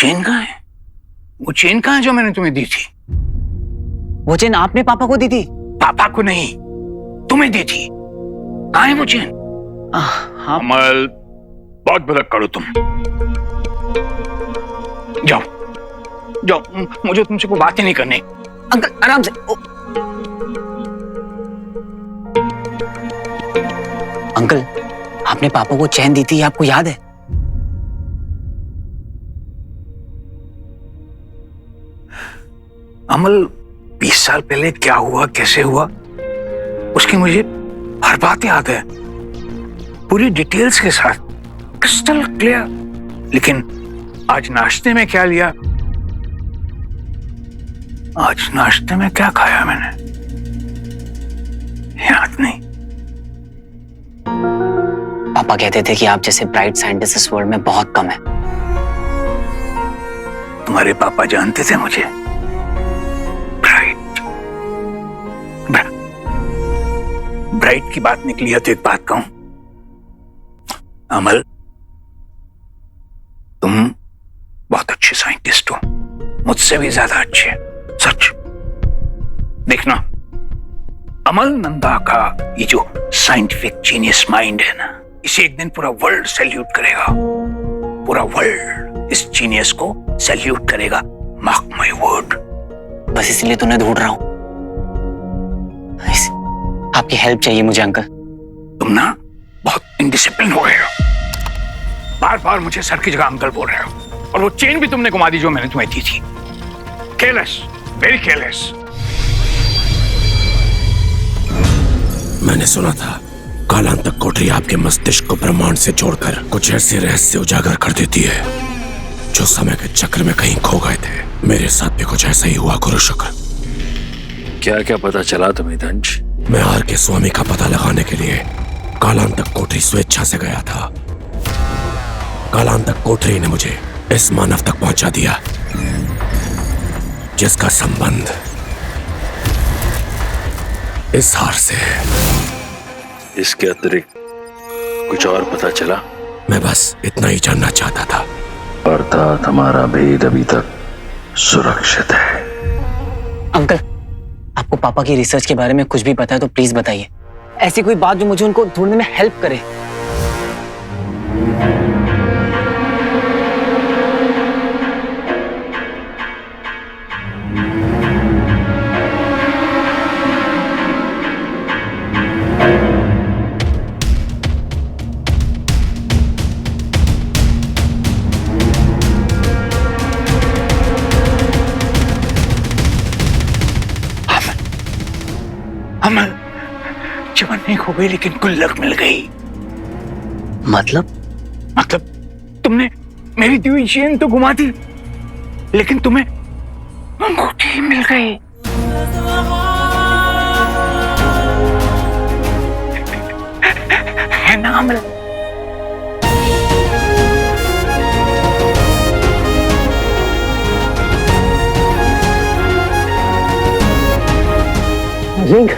Chain कहाँ है? वो चेन कहाँ है जो मैंने तुम्हें दी थी? वो चेन आपने पापा को दी थी? पापा को नहीं, तुम्हें दी थी। कहाँ है वो चेन? हाँ। अमल, बहुत बदक करो तुम। जाओ जाओ, मुझे तुमसे कोई बात ही नहीं करनी। अंकल आराम से। अंकल, आपने पापा को चैन दी थी, आपको याद है? अमल, 20 साल पहले क्या हुआ, कैसे हुआ, उसकी मुझे हर बात याद है, पूरी डिटेल्स के साथ, क्रिस्टल क्लियर। लेकिन आज नाश्ते में क्या लिया, आज नाश्ते में क्या खाया मैंने, याद नहीं। पापा कहते थे कि आप जैसे ब्राइट साइंटिस्ट इस वर्ल्ड में बहुत कम है। तुम्हारे पापा जानते थे मुझे ब्राइट की बात निकली है तो एक बात कहूं अमल, तुम बहुत अच्छे साइंटिस्ट हो, मुझसे भी ज्यादा अच्छे, सच। देखना, अमल नंदा का ये जो साइंटिफिक जीनियस माइंड है ना, इसे एक दिन पूरा वर्ल्ड सैल्यूट करेगा। पूरा वर्ल्ड इस जीनियस को सैल्यूट करेगा, मार्क माय वर्ड। बस इसलिए तो मैं ढूंढ रहा हूं। आपकी हेल्प चाहिए मुझे अंकल। तुम ना बहुत इनडिसिप्लिन हो गए हो, बार बार मुझे सर की जगह अंकल बोल रहे हो, और वो चेन भी तुमने घुमा दी जो मैंने तुम्हें दी थी। Careless, very careless. मैंने सुना था कालांतक कोठरी आपके मस्तिष्क को ब्रह्मांड से जोड़कर कुछ ऐसे रहस्य उजागर कर देती है जो समय के चक्र में कहीं खो गए थे। मेरे साथ भी कुछ ऐसा ही हुआ गुरु शुक्र। क्या क्या पता चला तुम्हें दंश? मैं आर के स्वामी का पता लगाने के लिए कालांतक कोठरी स्वेच्छा से गया था। कालांतक कोठरी ने मुझे इस मानव तक पहुंचा दिया जिसका संबंध इस हार से है। इसके अतिरिक्त कुछ और पता चला? मैं बस इतना ही जानना चाहता था। अर्थात हमारा भेद अभी तक सुरक्षित है। अंकल, आपको पापा की रिसर्च के बारे में कुछ भी पता है तो प्लीज बताइए। ऐसी कोई बात जो मुझे उनको ढूंढने में हेल्प करे। अमल, जवान नहीं खो गई लेकिन गुल्लक मिल गई। मतलब तुमने मेरी दी हुई चेन तो घुमा दी, लेकिन तुम्हें अंगूठी मिल गई। है ना अमल? रिंग,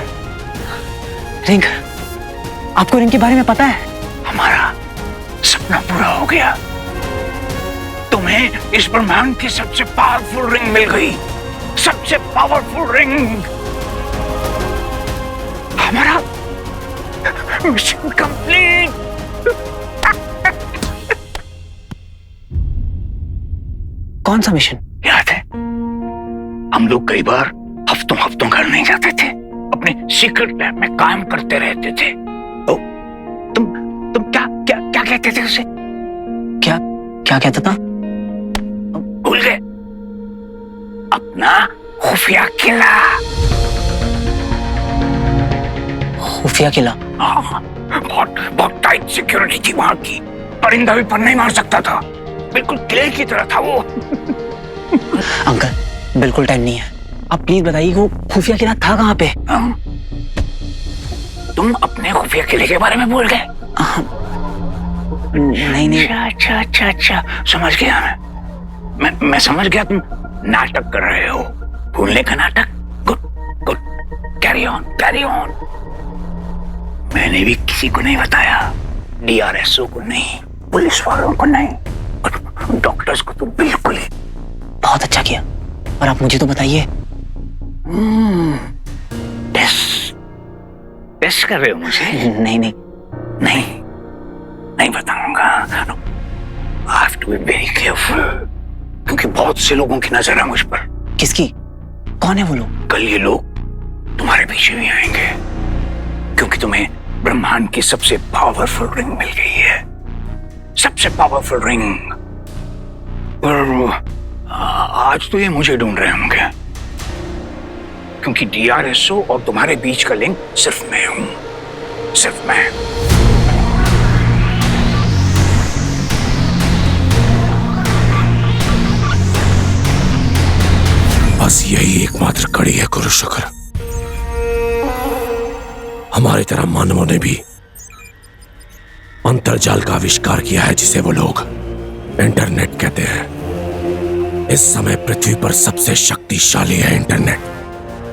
रिंग, आपको रिंग के बारे में पता है? हमारा सपना पूरा हो गया। तुम्हें इस ब्रह्मांड की सबसे पावरफुल रिंग मिल गई, सबसे पावरफुल रिंग। हमारा मिशन कंप्लीट। कौन सा मिशन? याद है, हम लोग कई बार हफ्तों हफ्तों घर नहीं जाते थे, अपने सीक्रेट लैब में काम करते रहते थे। तो तुम क्या क्या क्या कहते थे उसे? क्या क्या कहता था? भूल गए? अपना खुफिया किला। खुफिया किला? बहुत टाइट सिक्योरिटी थी वहां की, परिंदा भी पर नहीं मार सकता था, बिल्कुल किले की तरह था वो। अंकल, बिल्कुल टाइम नहीं है, आप प्लीज बताइए वो खुफिया किला था कहाँ पे? तुम अपने खुफिया किले के बारे में भूल गए? नहीं। अच्छा, समझ गया मैं समझ गया, तुम नाटक कर रहे हो, भूलने का नाटक। Good, carry on. मैंने भी किसी को नहीं बताया, DRSO को नहीं, पुलिस वालों को नहीं, डॉक्टर्स को तो बिल्कुल ही। बहुत अच्छा किया, पर आप मुझे तो बताइए। टेस्ट कर रहे हो मुझे? नहीं नहीं नहीं, नहीं बताऊंगा। I have to be very careful, क्योंकि बहुत से लोगों की नजर है मुझ पर। किसकी? कौन है वो लोग? कल ये लोग तुम्हारे पीछे भी आएंगे, क्योंकि तुम्हें ब्रह्मांड की सबसे पावरफुल रिंग मिल गई है, सबसे पावरफुल रिंग। पर आज तो ये मुझे ढूंढ रहे होंगे, क्योंकि DRSO और तुम्हारे बीच का लिंक सिर्फ मैं हूं, सिर्फ मैं। बस यही एकमात्र कड़ी है गुरु शुक्र। हमारी तरह मानवों ने भी अंतर्जाल का आविष्कार किया है, जिसे वो लोग इंटरनेट कहते हैं। इस समय पृथ्वी पर सबसे शक्तिशाली है इंटरनेट।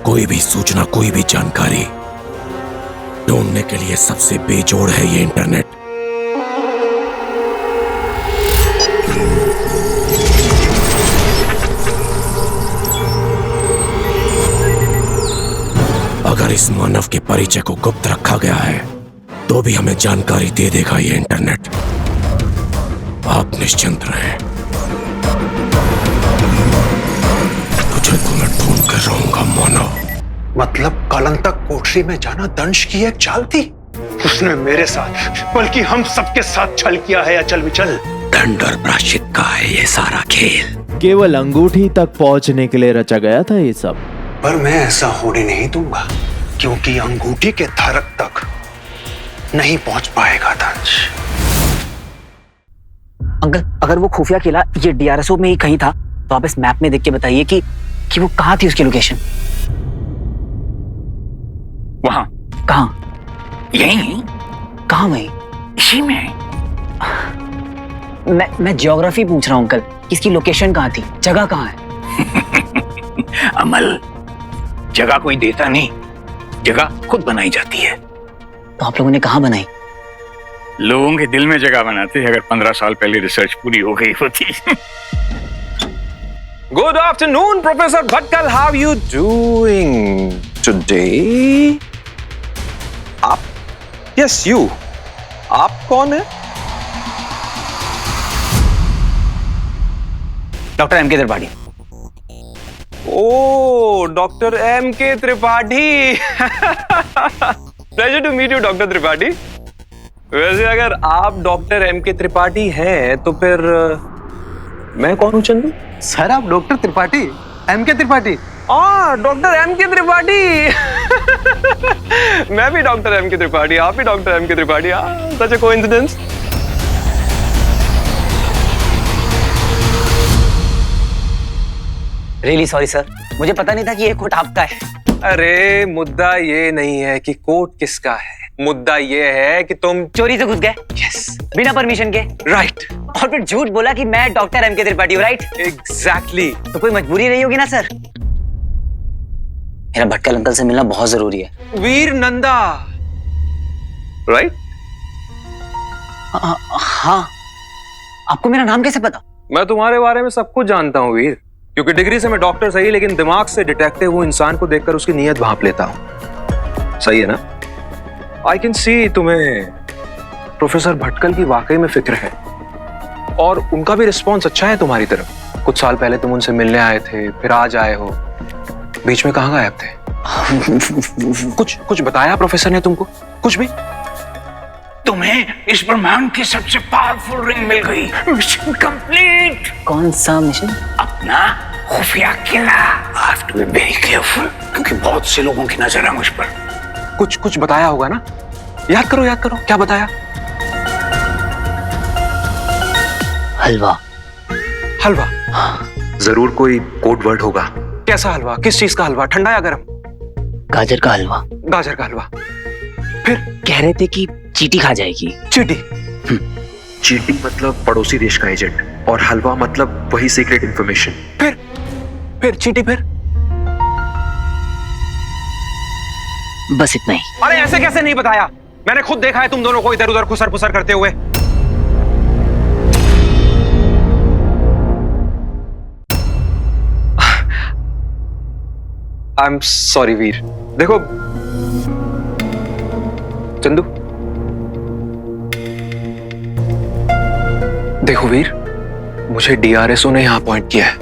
कोई भी सूचना, कोई भी जानकारी ढूंढने के लिए सबसे बेजोड़ है ये इंटरनेट। अगर इस मानव के परिचय को गुप्त रखा गया है, तो भी हमें जानकारी दे देगा ये इंटरनेट। आप निश्चिंत रहें, तुझे तो मैं ढूंढ कर रहूंगा मानव। मतलब कालांतक कोठरी में जाना दंश की एक चाल थी? उसने मेरे साथ, बल्कि हम सबके साथ छल किया है अचल विचल। दंड और प्रायश्चित का है ये सारा खेल। केवल अंगूठी तक पहुंचने के लिए रचा गया था ये सब। पर मैं ऐसा होने नहीं दूंगा, क्योंकि अंगूठी के धारक तक नहीं पहुंच पाएगा दंश। अंकल, अगर वो खुफिया किला ये DRSO में ही कहीं था, तो आप इस मैप में देख के बताइए कि वो कहाँ थी, उसकी लोकेशन। वहां। कहाँ? यहीं। कहाँ वहीं? इसी में। मैं ज्योग्राफी पूछ रहा हूँ अंकल, इसकी लोकेशन कहाँ थी, जगह कहाँ है? अमल, जगह कोई देता नहीं, जगह खुद बनाई जाती है। तो आप लोगों ने कहाँ बनाई? लोगों के दिल में जगह बनाते हैं। अगर 15 साल पहले रिसर्च पूरी हो गई होती। Good afternoon, Professor Bhatkal. How are you doing today? आप? Yes, you. आप कौन है? Doctor MK Tripathi. Oh, Dr. MK Tripathi. Pleasure to meet you, Dr. Tripathi. वैसे अगर आप डॉक्टर MK त्रिपाठी हैं, तो फिर मैं कौन हूँ चंदू? सर आप doctor Tripathi, MK Tripathi. Doctor MK Tripathi. मैं भी डॉक्टर MK त्रिपाठी, आप भी doctor MK Tripathi. Such a coincidence. Really sorry sir, मुझे पता नहीं था कि ये कोट आपका है। अरे मुद्दा ये नहीं है कि कोट किसका है, मुद्दा ये है कि तुम चोरी से घुस गए। यस, बिना परमिशन के। राइट। और फिर झूठ बोला कि मैं डॉक्टर MK त्रिपाठी हूँ, राइट? एग्जैक्टली। तो कोई मजबूरी रही होगी ना सर? मेरा भटकल अंकल से मिलना बहुत जरूरी है। वीर नंदा, राइट? हाँ। आपको मेरा नाम कैसे पता? मैं तुम्हारे बारे में सब कुछ जानता हूँ वीर, क्योंकि डिग्री से मैं डॉक्टर सही, लेकिन दिमाग से डिटेक्टिव हूँ। इंसान को देखकर उसकी नीयत भांप लेता हूँ। सही है ना? आई कैन सी तुम्हें प्रोफेसर भटकल की वाकई में फिक्र है, और उनका भी रिस्पॉन्स अच्छा है तुम्हारी तरफ। कुछ साल पहले तुम उनसे मिलने आए थे, फिर आज आए हो, बीच में कहाँ गायब थे? कुछ बताया प्रोफेसर ने तुमको? कुछ भी? तुम्हें इस ब्रह्मांड की सबसे पावरफुल रिंग मिल गई। Mission complete. कौन सा मिशन? अपना खुफिया किला। I have to be very careful, क्योंकि बहुत से लोगों की नजर है मुझ पर। कुछ बताया होगा ना? याद करो, क्या बताया? हलवा। हलवा? जरूर कोई कोड वर्ड होगा। कैसा हलवा? किस चीज का हलवा? ठंडा या गर्म? गाजर का हलवा। गाजर का हलवा। फिर कह रहे थे कि चींटी खा जाएगी। चींटी? चीटिंग मतलब पड़ोसी देश का एजेंट, और हलवा मतलब वही सीक्रेट इंफॉर्मेशन। फिर चींटी? फिर बस इतना ही। अरे ऐसे कैसे नहीं बताया? मैंने खुद देखा है तुम दोनों को इधर उधर खुसर फुसर करते हुए। आई एम सॉरी वीर। देखो चंदू, देखो वीर, मुझे डीआरएसओ ने यहाँ अपॉइंट किया है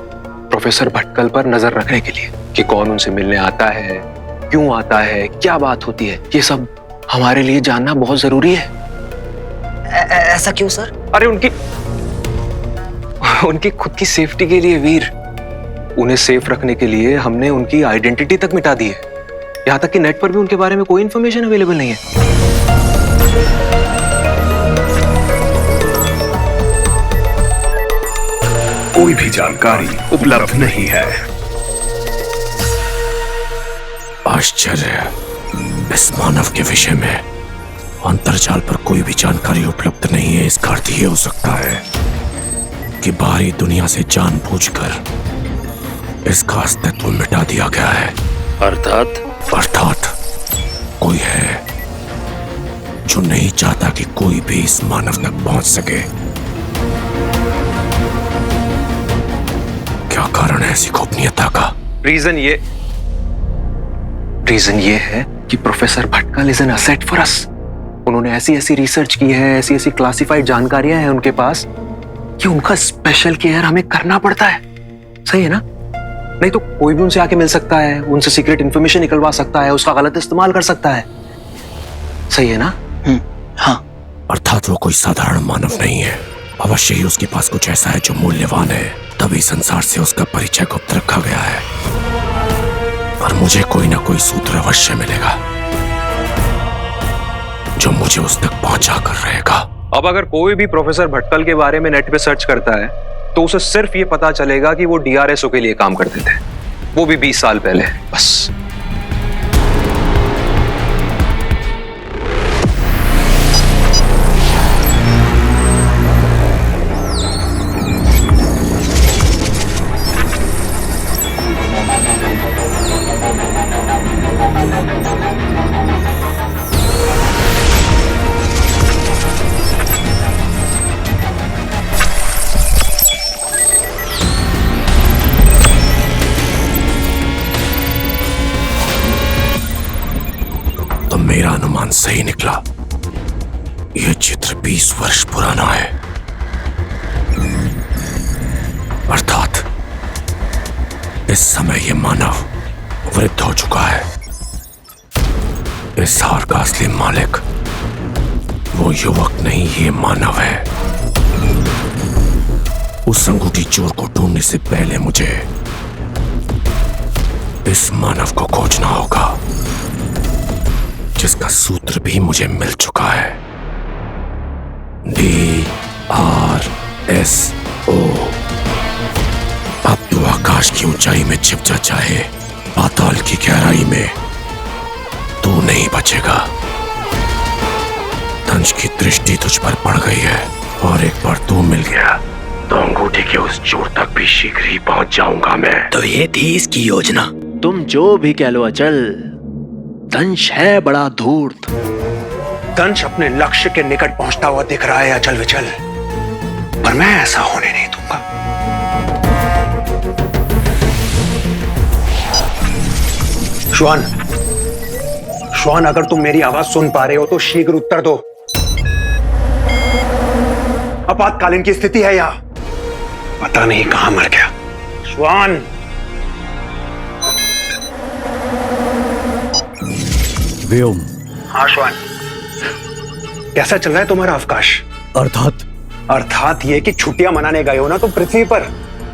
प्रोफेसर भटकल पर नजर रखने के लिए कि कौन उनसे मिलने आता है, क्यों आता है, क्या बात होती है। ये सब हमारे लिए जानना बहुत जरूरी है। ऐसा क्यों सर? अरे उनकी खुद की सेफ्टी के लिए वीर। उन्हें सेफ रखने के लिए हमने उनकी आइडेंटिटी तक मिटा दी है। यहां तक कि नेट पर भी उनके बारे में कोई इंफॉर्मेशन अवेलेबल नहीं है। कोई भी जानकारी उपलब्ध नहीं है। आश्चर्य, इस मानव के विषय में अंतर्जाल पर कोई भी जानकारी उपलब्ध नहीं है। इसका अर्थ ये हो सकता है कि बाहरी दुनिया से जानबूझकर इसका अस्तित्व मिटा दिया गया है। अर्थात कोई है जो नहीं चाहता कि कोई भी इस मानव तक पहुंच सके। क्या कारण है ऐसी गोपनीयता का? रीजन ये है कि professor Bhatkal is an asset for us. उन्होंने ऐसी रिसर्च की है, ऐसी क्लासिफाइड जानकारियां हैं उनके पास कि उनका स्पेशल केयर हमें करना पड़ता है। सही है ना? नहीं तो कोई भी उनसे आके मिल सकता है, उनसे सीक्रेट इंफॉर्मेशन निकलवा सकता है, उसका गलत इस्तेमाल कर सकता है। सही है ना? हाँ। अर्थात वो कोई साधारण मानव नहीं है। अवश्य ही उसके पास कुछ ऐसा है जो मूल्यवान है, तभी संसार से उसका परिचय गुप्त रखा गया है। पर मुझे कोई ना कोई सूत्र अवश्य मिलेगा जो मुझे उस तक पहुंचा कर रहेगा। अब अगर कोई भी प्रोफेसर भटकल के बारे में नेट पे सर्च करता है तो उसे सिर्फ ये पता चलेगा कि वो डीआरएसओ के लिए काम करते थे, वो भी 20 साल पहले। बस। मेरा अनुमान सही निकला। यह चित्र 20 वर्ष पुराना है। अर्थात इस समय यह मानव वृद्ध हो चुका है। इस हार का असली मालिक वो युवक नहीं, ये मानव है। उस अंगूठी चोर को ढूंढने से पहले मुझे इस मानव को खोजना होगा, जिसका सूत्र भी मुझे मिल चुका है। DRSO। अब तो आकाश की ऊंचाई में छिप जा, चाहे पाताल की गहराई में, तू नहीं बचेगा। दंश की दृष्टि तुझ पर पड़ गई है और एक बार तू मिल गया तो अंगूठी के उस चोर तक भी शीघ्र ही पहुंच जाऊंगा मैं। तो ये थी इसकी योजना। तुम जो भी कह लो अचल, दंश है बड़ा धूर्त। दंश अपने लक्ष्य के निकट पहुंचता हुआ दिख रहा है अचल विचल, पर मैं ऐसा होने नहीं दूंगा। श्वान, अगर तुम मेरी आवाज सुन पा रहे हो तो शीघ्र उत्तर दो। आपातकालीन की स्थिति है यहाँ, पता नहीं कहां मर गया। श्वान, व्योम। हाँ श्वान, कैसा चल रहा है तुम्हारा अवकाश? अर्थात ये कि छुट्टियां मनाने गए हो ना तुम पृथ्वी पर,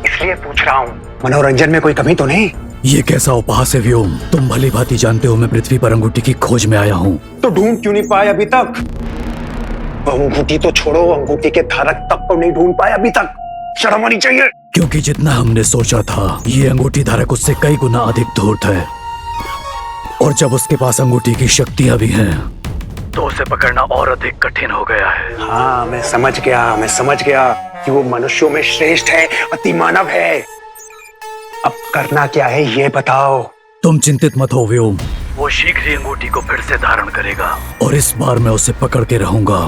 इसलिए पूछ रहा हूँ। मनोरंजन में कोई कमी तो नहीं? ये कैसा उपहास है व्योम? तुम भली भांति जानते हो मैं पृथ्वी पर अंगूठी की खोज में आया हूँ। तो ढूंढ क्यों नहीं पाए अभी तक? अंगूठी तो छोड़ो, अंगूठी के धारक तक को नहीं ढूंढ पाए अभी तक। शर्म होनी चाहिए। क्योंकि जितना हमने सोचा था, ये अंगूठी धारक उससे कई गुना अधिक धूर्त है, और जब उसके पास अंगूठी की शक्तियां भी हैं, तो उसे पकड़ना और अधिक कठिन हो गया है। हाँ, मैं समझ गया कि वो मनुष्यों में श्रेष्ठ है, अति मानव है। अब करना क्या है ये बताओ। तुम चिंतित मत हो व्योम, वो शीघ्र ही अंगूठी को फिर से धारण करेगा, और इस बार मैं उसे पकड़ के रहूंगा।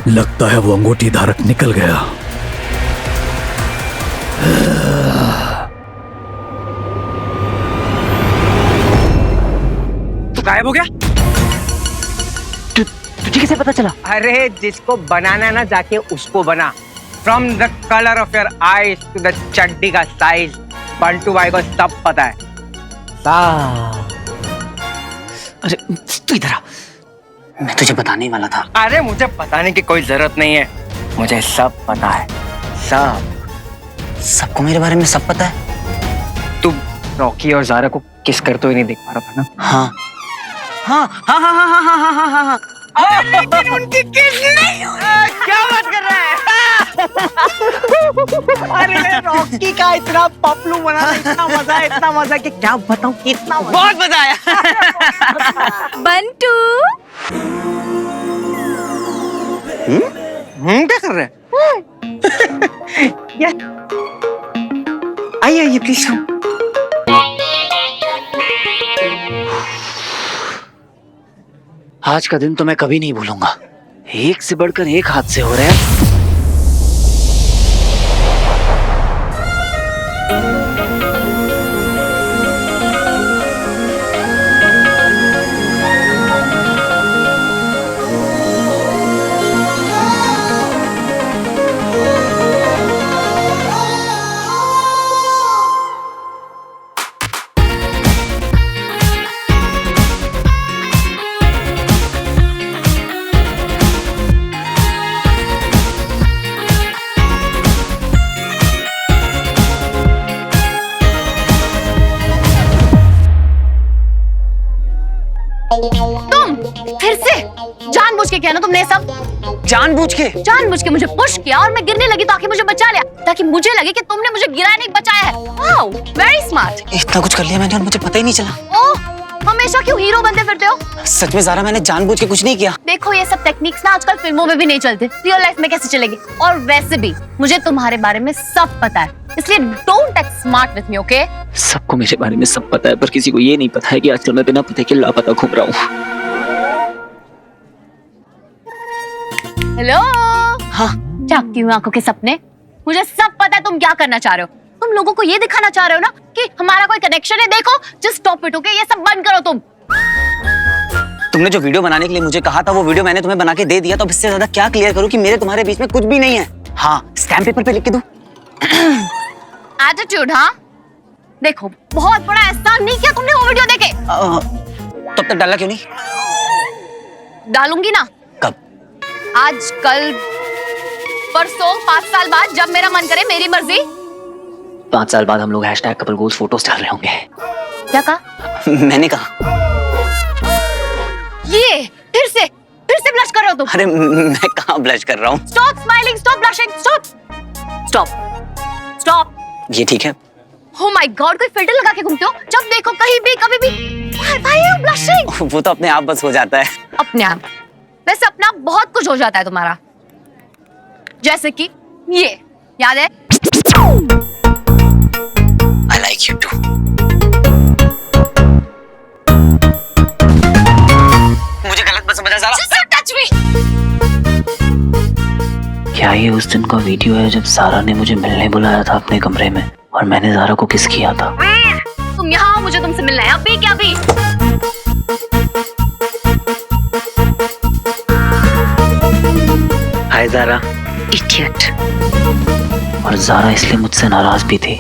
लगता है वो अंगूठी धारक निकल गया। गायब हो गया? तुझे कैसे पता चला? अरे जिसको बनाना है ना जाके उसको बना। From the colour of your eyes to the चड्डी का साइज, बंटू भाई को सब पता है। अरे तू इधर आ, मैं तुझे बताने वाला था। अरे मुझे बताने की कोई जरूरत नहीं है, मुझे सब पता है, सब। सबको मेरे बारे में सब पता है? तू रॉकी और ज़ारा को किस करते हुए नहीं देख पा रहा था ना? हाँ हाँ हाँ हाँ हाँ हाँ हाँ हाँ हाँ हाँ। लेकिन उनकी किस नहीं हुई। क्या बात कर रहा है? अरे रॉकी का इतना पपलू बना, इतना मजा कि क्या बताऊं, कितना बहुत मजा आया। बंटू क्या कर रहे हैं? आइए प्लीज। आज का दिन तो मैं कभी नहीं भूलूंगा। एक से बढ़कर एक हादसे हो रहे हैं। तुम फिर से जानबूझ के किया ना तुमने सब? जानबूझ के मुझे पुश किया और मैं गिरने लगी ताकि मुझे बचा लिया, ताकि मुझे लगे कि तुमने मुझे गिराया नहीं बचाया है। Wow, very smart. इतना कुछ कर लिया मैंने और मुझे पता ही नहीं चला। ओह, हमेशा क्यों हीरो बनते फिरते हो? सच में ज़ारा, मैंने जानबूझ के कुछ नहीं किया। देखो ये सब टेक्निक्स ना आजकल फिल्मों में भी नहीं चलते, रियल लाइफ में कैसे चलेगी? और वैसे भी मुझे तुम्हारे बारे में सब पता है, इसलिए don't act smart with me, okay? सबको मेरे बारे में सब पता है, पर किसी को ये नहीं पता है कि आजकल मैं बिना पते के लापता घूम रहा हूँ। हेलो। हाँ, झांकती हूँ आंखों के सपने। मुझे सब पता है तुम क्या करना चाह रहे हो। तुम लोगों को ये दिखाना चाह रहे हो ना कि हमारा कोई कनेक्शन है। देखो, जस्ट स्टॉप इट, ओके? ये सब बंद करो तुम। तुमने जो वीडियो बनाने के लिए मुझे कहा था वो वीडियो मैंने तुम्हें बना के दे दिया, तो अब इससे ज्यादा क्या क्लियर करूं कि मेरे तुम्हारे बीच में कुछ भी नहीं है? हाँ, स्टैम्प पेपर पे लिख के दूं? एटीट्यूड, हाँ? देखो, बहुत बड़ा एहसान नहीं किया तुमने वो वीडियो देखे। तब तक डाला क्यों नहीं? डालूंगी ना। कब? आज, कल, परसों, 5 साल बाद, जब मेरा मन करे, मेरी मर्जी। 5 साल बाद हम लोग #couple goals फोटोज डाल रहे होंगे। क्या कहा? मैंने कहा। ये फिर से ब्लश कर रहे हो तुम। अरे मैं कहाँ ब्लश कर रहा हूँ? Stop smiling, stop blushing, stop. ये ठीक है? Oh my God, कोई फिल्टर लगा के घूमते हो? जब देखो कहीं भी, कभी भी। Why are you blushing? वो तो अपने आप बस हो जाता है। अपने आप? वैसे अपने आप बहुत कुछ हो जाता है तुम्हारा। जैसे कि ये, याद है? I like you too. मुझे गलत मत समझा Zaara. Just don't touch me. क्या ये उस दिन का वीडियो है जब ज़ारा ने मुझे मिलने बुलाया था अपने कमरे में और मैंने ज़ारा को किस किया था? तुम यहाँ आओ, मुझे तुमसे मिलना है। अभी क्या अभी? हाय ज़ारा। Idiot. और ज़ारा इसलिए मुझसे नाराज भी थी।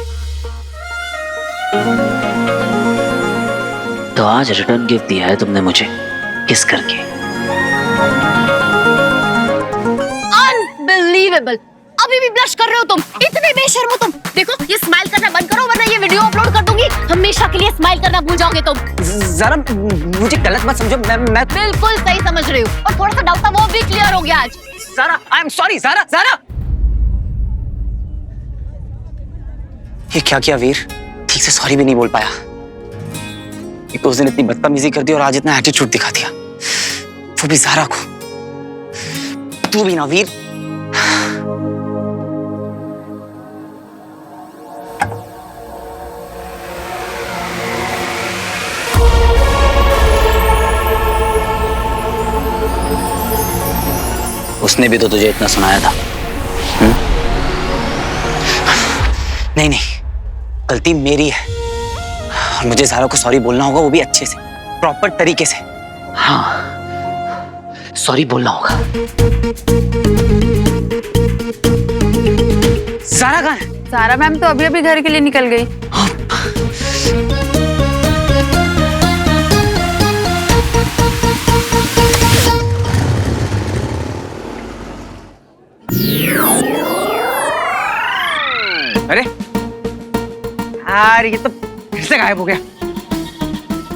तो आज रिटर्न गिफ्ट दिया है तुमने मुझे, किस करके। Unbelievable. अभी भी ब्लश कर रहे हो तुम, इतने बेशर्म हो तुम। देखो, ये स्माइल करना बंद करो वरना ये वीडियो अपलोड कर दूंगी। हमेशा के लिए स्माइल करना भूल जाओगे तुम। ज़ारा मुझे गलत मत समझो, मैं बिल्कुल सही समझ रही हूँ और थोड़ा सा डाउट था वो भी क्लियर हो गया आज। Zara, I am sorry. Zara ये क्या किया वीर? ठीक से सॉरी भी नहीं बोल पाया। एक तो उस दिन इतनी बदतमीजी कर दी और आज इतना एटीट्यूड दिखा दिया, वो भी ज़ारा को। तू भी ना वीर। उसने भी तो तुझे इतना सुनाया था। नहीं, गलती मेरी है और मुझे ज़ारा को सॉरी बोलना होगा, वो भी अच्छे से। प्रॉपर तरीके से। हाँ, सॉरी बोलना होगा। सारा कहाँ है? सारा मैम तो अभी अभी घर के लिए निकल गई। अरे यार, ये तो फिर से गायब हो गया।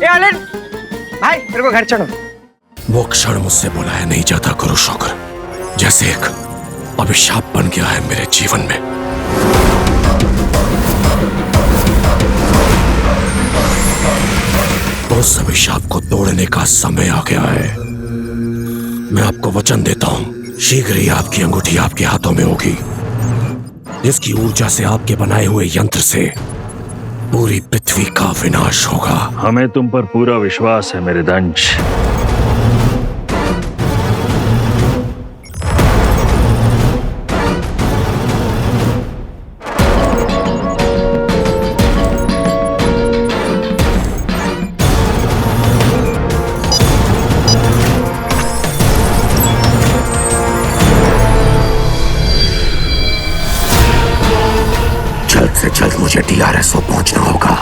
ए आलन भाई, मेरे को घर चढ़ो। वो क्षण मुझसे बुलाया नहीं जाता गुरु शोकर, जैसे एक अभिशाप बन गया है मेरे जीवन में। उस अभिशाप को तोड़ने का समय आ गया है। मैं आपको वचन देता हूं, शीघ्र ही आपकी अंगूठी आपके हाथों में होगी, जिसकी ऊर्जा से आपके बनाए हुए यंत्र से पूरी पृथ्वी का विनाश होगा। हमें तुम पर पूरा विश्वास है मेरे दंश। जल्द से जल्द मुझे DRSO पहुंचना होगा।